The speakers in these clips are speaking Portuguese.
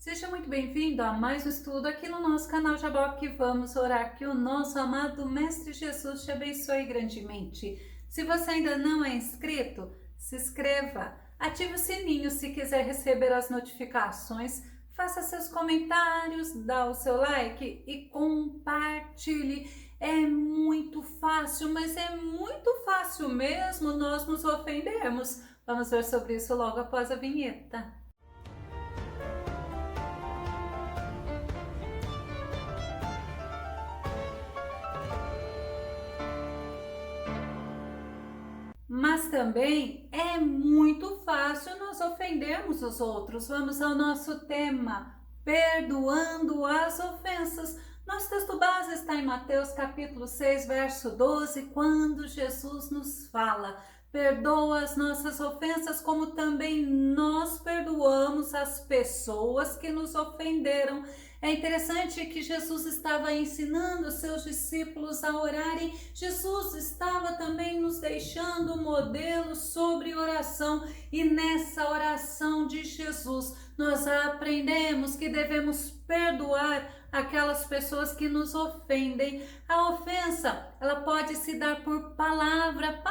Seja muito bem-vindo a mais um estudo aqui no nosso canal Jaboque. Vamos orar que o nosso amado Mestre Jesus te abençoe grandemente. Se você ainda não é inscrito, se inscreva, ative o sininho se quiser receber as notificações, faça seus comentários, dá o seu like e compartilhe. É muito fácil, mas é muito fácil mesmo nós nos ofendermos. Vamos ver sobre isso logo após a vinheta. Mas também é muito fácil nós ofendermos os outros. Vamos ao nosso tema, perdoando as ofensas. Nosso texto base está em Mateus capítulo 6, verso 12, quando Jesus nos fala: perdoa as nossas ofensas como também nós perdoamos as pessoas que nos ofenderam. É interessante que Jesus estava ensinando seus discípulos a orarem. Jesus estava também nos deixando um modelo sobre oração, e nessa oração de Jesus nós aprendemos que devemos perdoar aquelas pessoas que nos ofendem. A ofensa, ela pode se dar por palavra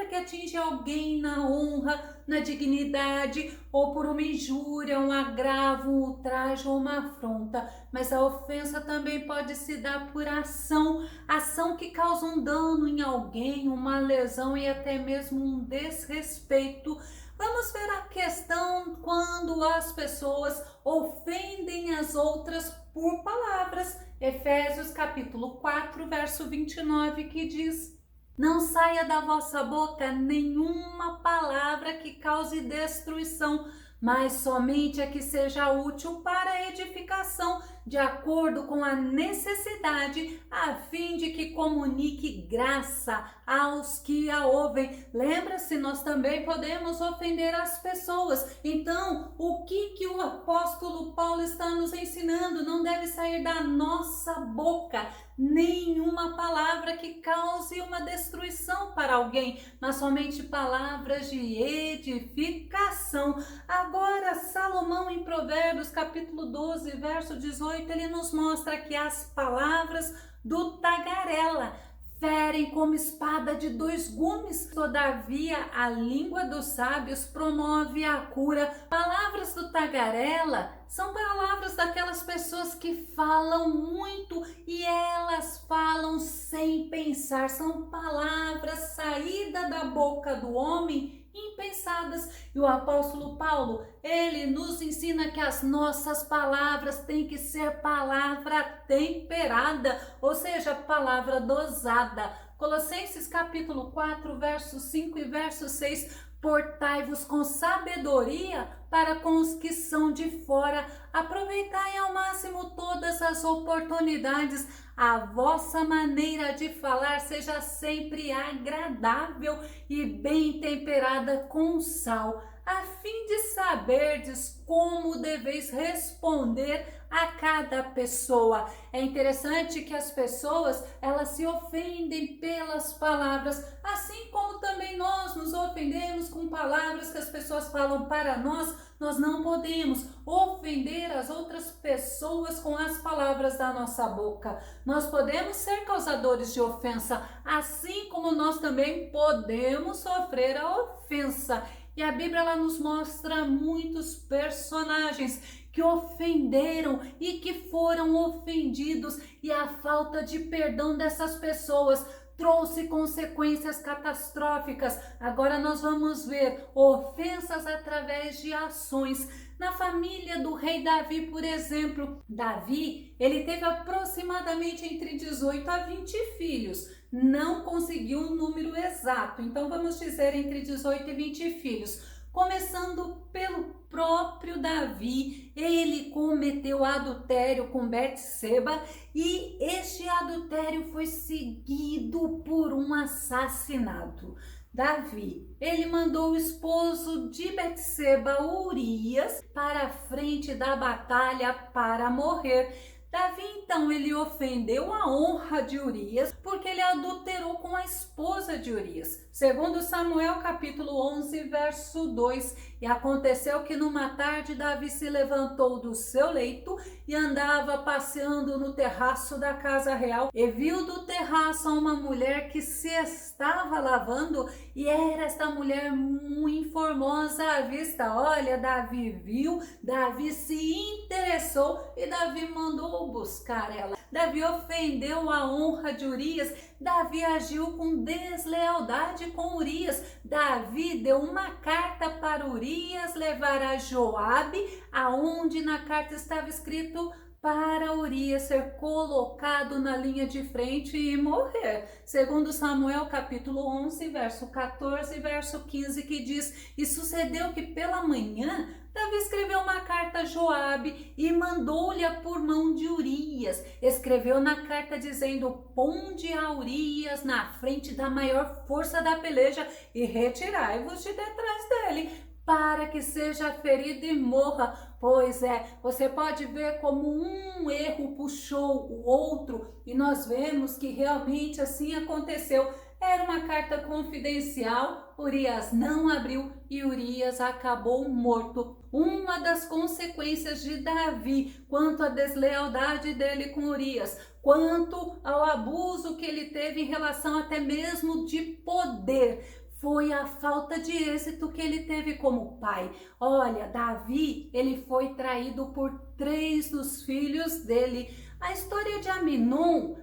que atinge alguém na honra, na dignidade, ou por uma injúria, um agravo, um ultraje ou uma afronta. Mas a ofensa também pode se dar por ação que causa um dano em alguém, uma lesão e até mesmo um desrespeito. Vamos ver a questão quando as pessoas ofendem as outras por palavras. Efésios capítulo 4, verso 29, que diz: não saia da vossa boca nenhuma palavra que cause destruição, mas somente a que seja útil para a edificação, de acordo com a necessidade, a fim de que comunique graça aos que a ouvem. Lembra-se, nós também podemos ofender as pessoas. Então, o que o apóstolo Paulo está nos ensinando? Não deve sair da nossa boca nenhuma palavra que cause uma destruição para alguém, mas somente palavras de edificação. Agora, Salomão, em Provérbios capítulo 12, verso 18, ele nos mostra que as palavras do tagarela ferem como espada de dois gumes. Todavia, a língua dos sábios promove a cura. Palavras do tagarela são palavras daquelas pessoas que falam muito e elas falam sem pensar. São palavras saídas da boca do homem impensadas. E o apóstolo Paulo, ele nos ensina que as nossas palavras têm que ser palavra temperada, ou seja, palavra dosada. Colossenses capítulo 4, verso 5 e verso 6: portai-vos com sabedoria para com os que são de fora, aproveitai ao máximo todas as oportunidades, a vossa maneira de falar seja sempre agradável e bem temperada com sal, a fim de saberdes como deveis responder a cada pessoa. É interessante que as pessoas, elas se ofendem pelas palavras, assim como também nós nos ofendemos com palavras que as pessoas falam para nós. Nós não podemos ofender as outras pessoas com as palavras da nossa boca. Nós podemos ser causadores de ofensa, assim como nós também podemos sofrer a ofensa. E a Bíblia, ela nos mostra muitos personagens que ofenderam e que foram ofendidos, e a falta de perdão dessas pessoas trouxe consequências catastróficas. Agora nós vamos ver ofensas através de ações. Na família do rei Davi, por exemplo, Davi, ele teve aproximadamente entre 18 a 20 filhos. Não conseguiu um número exato, então vamos dizer entre 18 e 20 filhos. Começando pelo próprio Davi, ele cometeu adultério com Betseba e este adultério foi seguido por um assassinato. Davi, ele mandou o esposo de Betseba, Urias, para a frente da batalha para morrer. Davi, então, ele ofendeu a honra de Urias porque ele adulterou com a esposa de Urias. Segundo Samuel, capítulo 11, verso 2. E aconteceu que numa tarde Davi se levantou do seu leito e andava passeando no terraço da casa real e viu do terraço uma mulher que se estava lavando, e era esta mulher muito formosa à vista. Olha, Davi viu, Davi se interessou e Davi mandou buscar ela. Davi ofendeu a honra de Urias, Davi agiu com deslealdade com Urias. Davi deu uma carta para Urias levar a Joabe, aonde na carta estava escrito para Urias ser colocado na linha de frente e morrer. Segundo Samuel, capítulo 11, verso 14 e verso 15, que diz: E sucedeu que pela manhã Davi escreveu uma carta a Joabe e mandou-lhe por mão de Urias. Escreveu na carta dizendo: Ponde a Urias na frente da maior força da peleja e retirai-vos de detrás dele, para que seja ferido e morra. Pois você pode ver como um erro puxou o outro, e nós vemos que realmente assim aconteceu. Era uma carta confidencial, Urias não abriu e Urias acabou morto. Uma das consequências de Davi quanto à deslealdade dele com Urias, quanto ao abuso que ele teve em relação até mesmo de poder, foi a falta de êxito que ele teve como pai. Olha, Davi, ele foi traído por 3 dos filhos dele. A história de Amnon,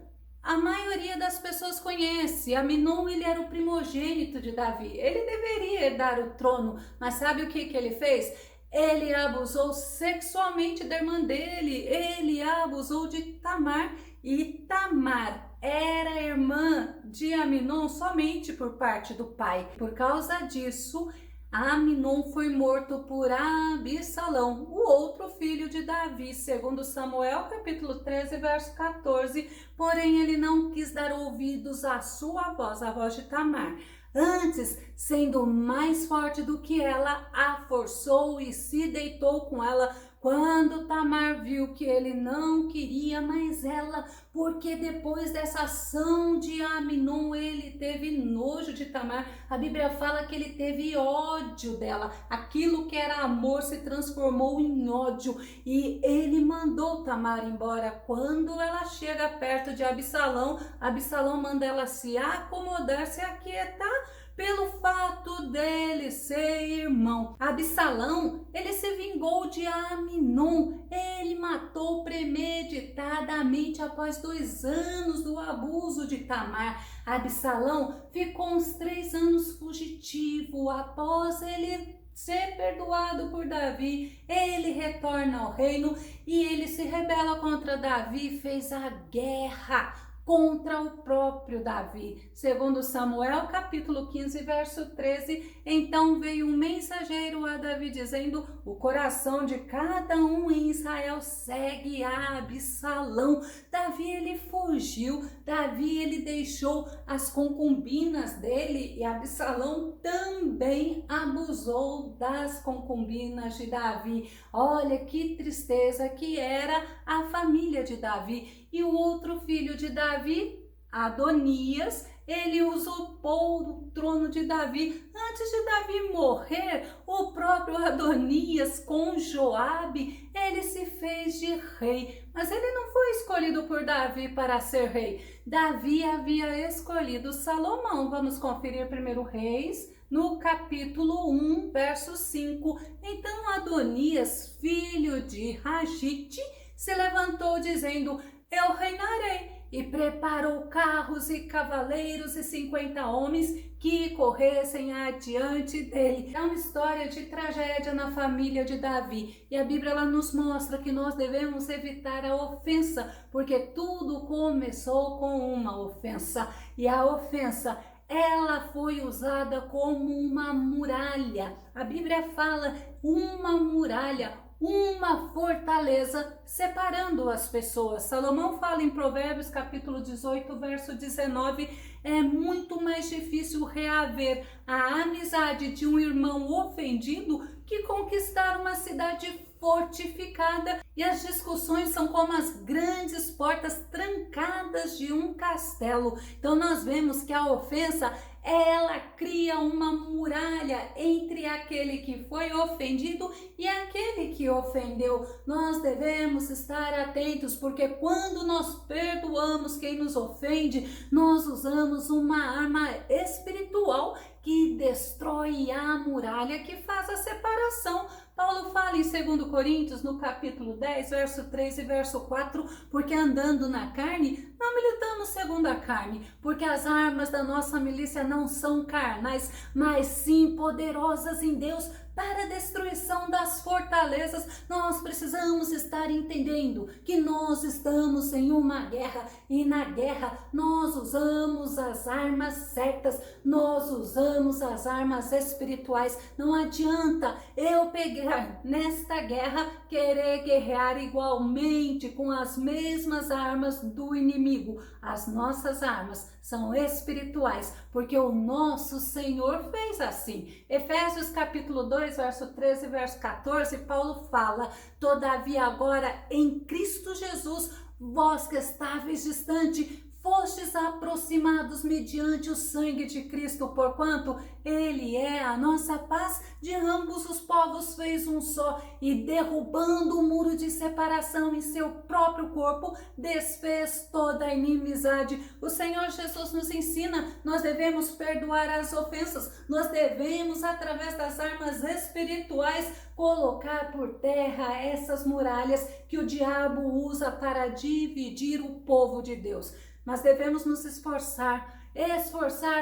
a maioria das pessoas conhece. Amnon, ele era o primogênito de Davi. Ele deveria herdar o trono, mas sabe o que ele fez? Ele abusou sexualmente da irmã dele. Ele abusou de Tamar, e Tamar era irmã de Amnon somente por parte do pai. Por causa disso, Amnon foi morto por Absalão, o outro filho de Davi, segundo Samuel, capítulo 13, verso 14. Porém, ele não quis dar ouvidos à sua voz, a voz de Tamar. Antes, sendo mais forte do que ela, a forçou e se deitou com ela. Quando Tamar viu que ele não queria mais ela, porque depois dessa ação de Amnon, ele teve nojo de Tamar. A Bíblia fala que ele teve ódio dela. Aquilo que era amor se transformou em ódio, e ele mandou Tamar embora. Quando ela chega perto de Absalão, Absalão manda ela se acomodar, se aquietar, pelo fato dele ser irmão. Absalão, ele se vingou de Amnon. Ele matou premeditadamente após 2 anos do abuso de Tamar. Absalão ficou uns 3 anos fugitivo. Após ele ser perdoado por Davi, ele retorna ao reino e ele se rebela contra Davi e fez a guerra contra o próprio Davi. Segundo Samuel, capítulo 15, verso 13, então veio um mensageiro a Davi dizendo: o coração de cada um em Israel segue a Absalão. Davi, ele fugiu, Davi, ele deixou as concubinas dele, e Absalão também abusou das concubinas de Davi. Olha que tristeza que era a família de Davi. E o outro filho de Davi, Adonias, ele usurpou o trono de Davi. Antes de Davi morrer, o próprio Adonias com Joabe, ele se fez de rei. Mas ele não foi escolhido por Davi para ser rei. Davi havia escolhido Salomão. Vamos conferir 1 Reis, no capítulo 1, verso 5. Então Adonias, filho de Ragite, se levantou dizendo: eu reinarei, e preparou carros e cavaleiros e 50 homens que corressem adiante dele. É uma história de tragédia na família de Davi, e a Bíblia ela nos mostra que nós devemos evitar a ofensa, porque tudo começou com uma ofensa, e a ofensa, ela foi usada como uma muralha. A Bíblia fala uma muralha, uma fortaleza separando as pessoas. Salomão fala em Provérbios capítulo 18, verso 19, é muito mais difícil reaver a amizade de um irmão ofendido que conquistar uma cidade fortificada e as discussões são como as grandes portas trancadas de um castelo. Então nós vemos que a ofensa, ela cria uma muralha entre aquele que foi ofendido e aquele que ofendeu. Nós devemos estar atentos, porque quando nós perdoamos quem nos ofende, nós usamos uma arma espiritual que destrói a muralha, que faz a separação. Paulo fala em 2 Coríntios, no capítulo 10, verso 3 e verso 4, porque andando na carne, não militamos segundo a carne, porque as armas da nossa milícia não são carnais, mas sim poderosas em Deus para a destruição das fortalezas. Nós precisamos estar entendendo que nós estamos em uma guerra, e na guerra nós usamos as armas certas, nós usamos as armas espirituais. Não adianta eu pegar nesta guerra, querer guerrear igualmente com as mesmas armas do inimigo. As nossas armas são espirituais, porque o nosso Senhor fez assim. Efésios capítulo 2, verso 13 e verso 14, Paulo fala: todavia agora em Cristo Jesus, vós que estáveis distante, fostes aproximados mediante o sangue de Cristo, porquanto Ele é a nossa paz, de ambos os povos fez um só, e derrubando o muro de separação em seu próprio corpo, desfez toda a inimizade. O Senhor Jesus nos ensina, nós devemos perdoar as ofensas, nós devemos, através das armas espirituais, colocar por terra essas muralhas que o diabo usa para dividir o povo de Deus. Mas devemos nos esforçar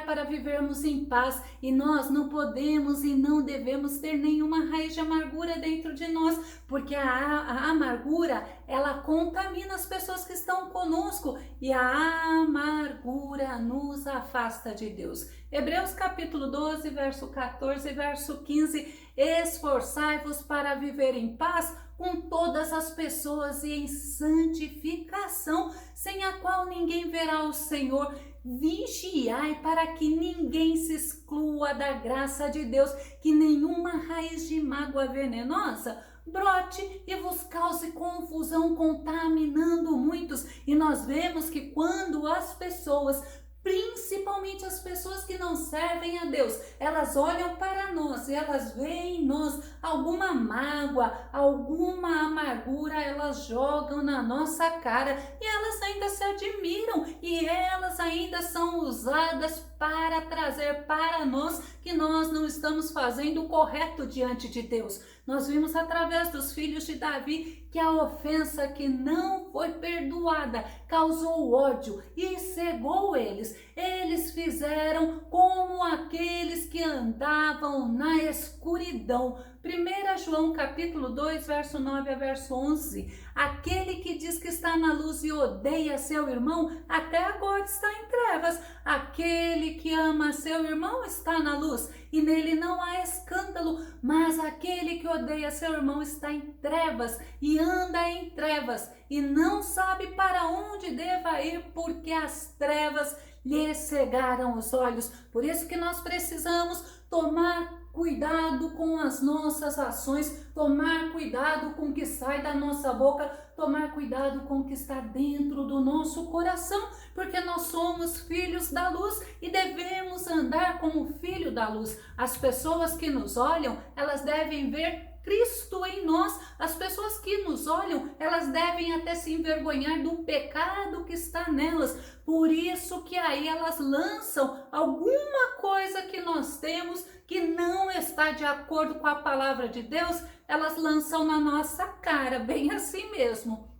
para vivermos em paz, e nós não podemos e não devemos ter nenhuma raiz de amargura dentro de nós, porque a amargura, ela contamina as pessoas que estão conosco, e a amargura nos afasta de Deus. Hebreus capítulo 12, verso 14 e verso 15, esforçai-vos para viver em paz com todas as pessoas e em santificação, sem a qual ninguém verá o Senhor. Vigiai para que ninguém se exclua da graça de Deus, que nenhuma raiz de mágoa venenosa brote e vos cause confusão, contaminando muitos. E nós vemos que quando as pessoas, principalmente as pessoas que não servem a Deus, elas olham para nós e elas veem em nós alguma mágoa, alguma amargura, elas jogam na nossa cara e elas ainda se admiram, e elas ainda são usadas para trazer para nós que nós não estamos fazendo o correto diante de Deus. Nós vimos através dos filhos de Davi que a ofensa que não foi perdoada causou ódio e cegou eles. Eles fizeram como aqueles que andavam na escuridão. 1 João capítulo 2, verso 9 a verso 11. Aquele que diz que está na luz e odeia seu irmão, até agora está em trevas. Aquele que ama seu irmão está na luz, e nele não há escândalo. Mas aquele que odeia seu irmão está em trevas, e anda em trevas, e não sabe para onde deva ir, porque as trevas lhe cegaram os olhos. Por isso que nós precisamos tomar cuidado com as nossas ações, tomar cuidado com o que sai da nossa boca, tomar cuidado com o que está dentro do nosso coração, porque nós somos filhos da luz e devemos andar como filho da luz. As pessoas que nos olham, elas devem ver Cristo em nós. As pessoas que nos olham, elas devem até se envergonhar do pecado que está nelas. Por isso que aí elas lançam alguma coisa que nós temos que não está de acordo com a palavra de Deus, elas lançam na nossa cara, bem assim mesmo.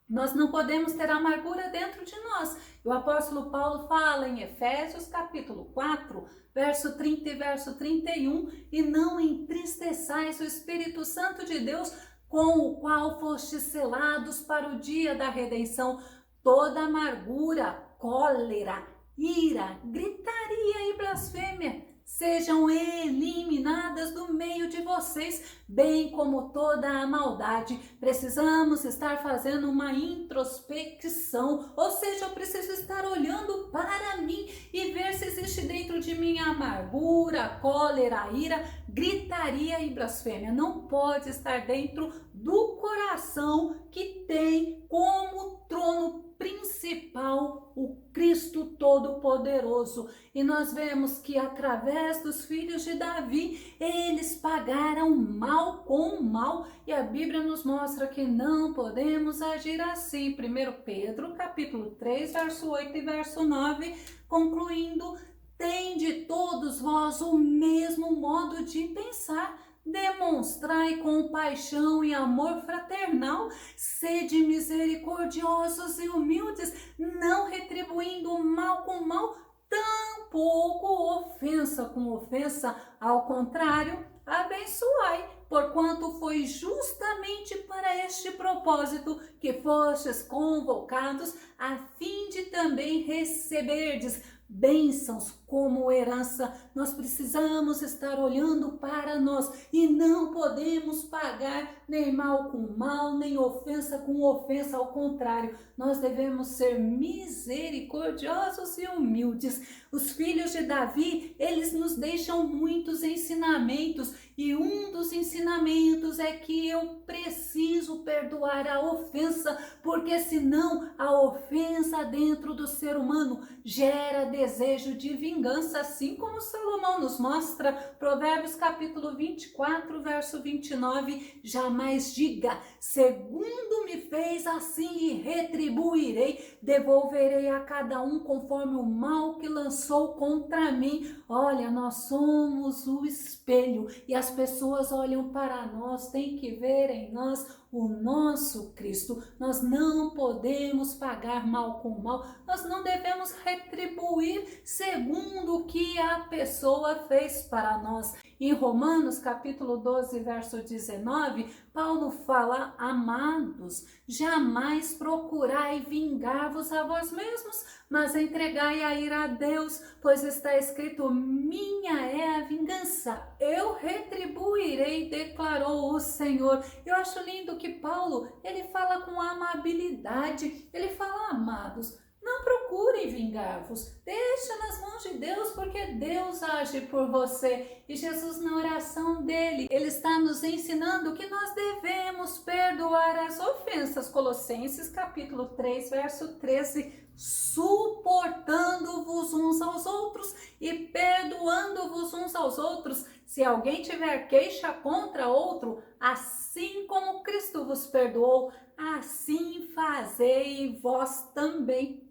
Nós não podemos ter amargura dentro de nós. O apóstolo Paulo fala em Efésios capítulo 4, verso 30 e verso 31, e não entristeçais o Espírito Santo de Deus, com o qual fostes selados para o dia da redenção. Toda amargura, cólera, ira, gritaria e blasfêmia sejam eliminadas do meio de vocês, bem como toda a maldade. Precisamos estar fazendo uma introspecção, ou seja, eu preciso estar olhando para mim e ver se existe dentro de mim amargura, cólera, ira, gritaria e blasfêmia. Não pode estar dentro do coração que tem como trono principal o Cristo Todo-Poderoso. E nós vemos que através dos filhos de Davi, eles pagaram mal com mal, e a Bíblia nos mostra que não podemos agir assim. 1 Pedro, capítulo 3, verso 8 e verso 9, concluindo: tende todos vós o mesmo modo de pensar, demonstrai compaixão e amor fraternal, sede misericordiosos e humildes, não retribuindo mal com mal, tampouco ofensa com ofensa, ao contrário, abençoai, porquanto foi justamente para este propósito que fostes convocados, a fim de também receberdes bênçãos como herança. Nós precisamos estar olhando para nós e não podemos pagar nem mal com mal, nem ofensa com ofensa. Ao contrário, nós devemos ser misericordiosos e humildes. Os filhos de Davi, eles nos deixam muitos ensinamentos, e um dos ensinamentos é que eu preciso perdoar a ofensa, porque senão a ofensa dentro do ser humano gera desejo de vingança, assim como Salomão nos mostra, Provérbios capítulo 24, verso 29, jamais diga, segundo me fez, assim lhe retribuirei, devolverei a cada um conforme o mal que lançou contra mim. Olha, nós somos o espelho, e as pessoas olham para nós, tem que ver em nós o nosso Cristo. Nós não podemos pagar mal com mal, nós não devemos retribuir segundo o que a pessoa fez para nós. Em Romanos capítulo 12, verso 19, Paulo fala: amados, jamais procurai vingar-vos a vós mesmos, mas entregai a ira a Deus, pois está escrito: minha é a vingança, eu retribuirei, declarou o Senhor. Eu acho lindo que Paulo, ele fala com amabilidade, ele fala: amados, não procurem vingar-vos, deixa nas mãos de Deus, porque Deus age por você. E Jesus, na oração dele, ele está nos ensinando que nós devemos perdoar as ofensas. Colossenses capítulo 3, verso 13, suportando-vos uns aos outros e perdoando-vos uns aos outros, se alguém tiver queixa contra outro, assim como Cristo vos perdoou, assim fazei vós também.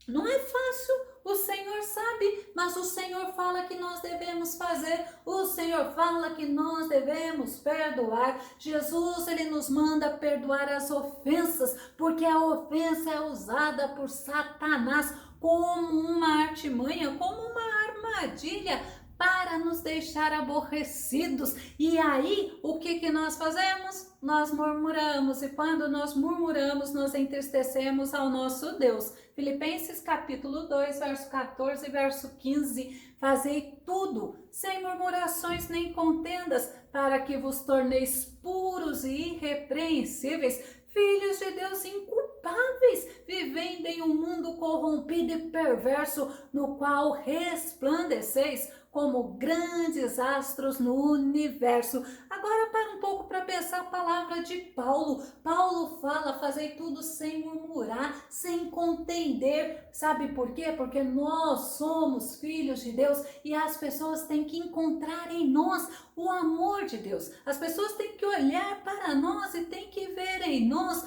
Não é fácil, o Senhor sabe, mas o Senhor fala que nós devemos fazer, o Senhor fala que nós devemos perdoar. Jesus, ele nos manda perdoar as ofensas, porque a ofensa é usada por Satanás como uma artimanha, como uma armadilha para nos deixar aborrecidos. E aí, o que nós fazemos? Nós murmuramos, e quando nós murmuramos, nós entristecemos ao nosso Deus. Filipenses capítulo 2, verso 14 e verso 15, fazei tudo sem murmurações nem contendas, para que vos torneis puros e irrepreensíveis, filhos de Deus inculpáveis, vivendo em um mundo corrompido e perverso, no qual resplandeceis como grandes astros no universo. Agora para um pouco para pensar a palavra de Paulo. Paulo fala: fazei tudo sem murmurar, sem contender. Sabe por quê? Porque nós somos filhos de Deus e as pessoas têm que encontrar em nós o amor de Deus. As pessoas têm que olhar para nós e têm que ver em nós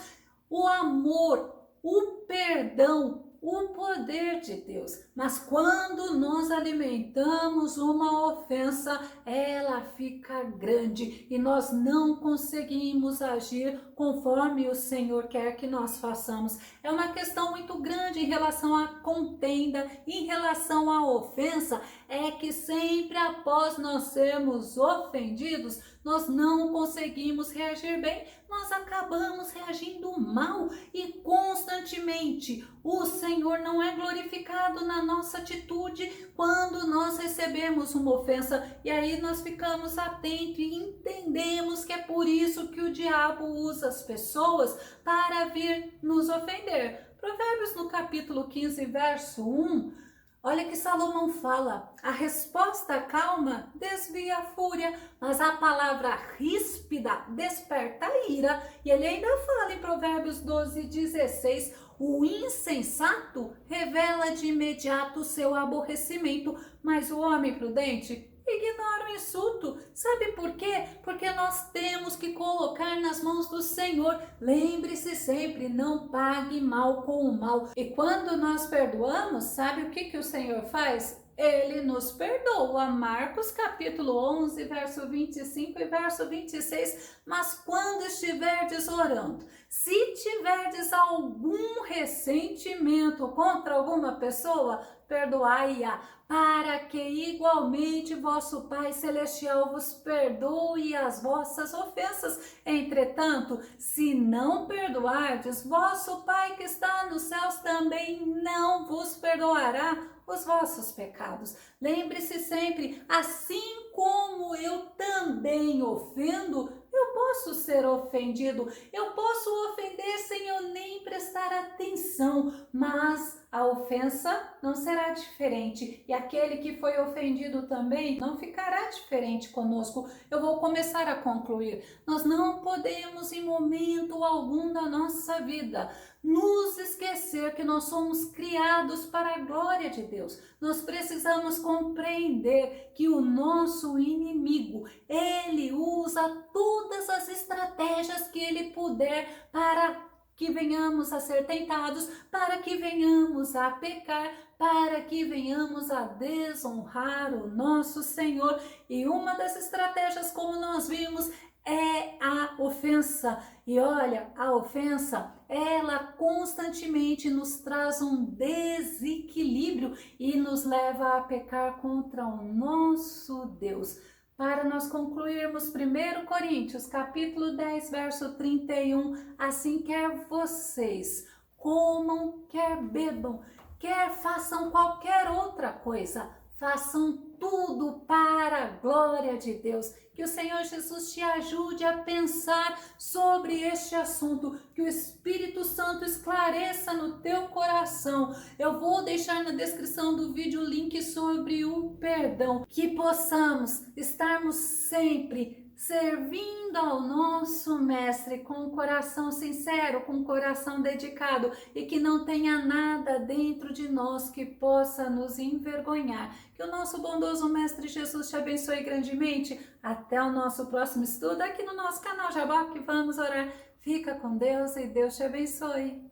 o amor, o perdão, o poder de Deus. Mas quando nós alimentamos uma ofensa, ela fica grande e nós não conseguimos agir conforme o Senhor quer que nós façamos. É uma questão muito grande em relação à contenda, em relação à ofensa, é que sempre após nós sermos ofendidos, nós não conseguimos reagir bem, nós acabamos reagindo mal e constantemente constantemente. O Senhor não é glorificado na nossa atitude quando nós recebemos uma ofensa. E aí nós ficamos atentos e entendemos que é por isso que o diabo usa as pessoas para vir nos ofender. Provérbios no capítulo 15, verso 1, olha que Salomão fala: a resposta calma desvia a fúria, mas a palavra ríspida desperta a ira. E ele ainda fala em Provérbios 12:16, o insensato revela de imediato o seu aborrecimento, mas o homem prudente ignora o insulto. Sabe por quê? Porque nós temos que colocar nas mãos do Senhor. Lembre-se sempre, não pague mal com o mal. E quando nós perdoamos, sabe o que o Senhor faz? Ele nos perdoa. Marcos capítulo 11, verso 25 e verso 26. Mas quando estiverdes orando, se tiverdes algum ressentimento contra alguma pessoa, perdoai-a, para que igualmente vosso Pai Celestial vos perdoe as vossas ofensas. Entretanto, se não perdoardes, vosso Pai que está nos céus também não vos perdoará os vossos pecados. Lembre-se sempre, assim como eu também ofendo, eu posso ser ofendido, eu posso ofender sem eu nem prestar atenção, mas a ofensa não será diferente e aquele que foi ofendido também não ficará diferente conosco. Eu vou começar a concluir. Nós não podemos em momento algum da nossa vida nos esquecer que nós somos criados para a glória de Deus. Nós precisamos compreender que o nosso inimigo, ele usa todas as estratégias que ele puder para que venhamos a ser tentados, para que venhamos a pecar, para que venhamos a desonrar o nosso Senhor. E uma das estratégias, como nós vimos, é a ofensa. E olha, a ofensa, ela constantemente nos traz um desequilíbrio e nos leva a pecar contra o nosso Deus. Para nós concluirmos 1 Coríntios, capítulo 10, verso 31, assim quer vocês comam, quer bebam, quer façam qualquer outra coisa, façam tudo para a glória de Deus. Que o Senhor Jesus te ajude a pensar sobre este assunto, que o Espírito Santo esclareça no teu coração. Eu vou deixar na descrição do vídeo o link sobre o perdão, que possamos estarmos sempre servindo ao nosso Mestre com um coração sincero, com um coração dedicado e que não tenha nada dentro de nós que possa nos envergonhar. Que o nosso bondoso Mestre Jesus te abençoe grandemente. Até o nosso próximo estudo aqui no nosso canal Jaboque. Vamos orar. Fica com Deus e Deus te abençoe.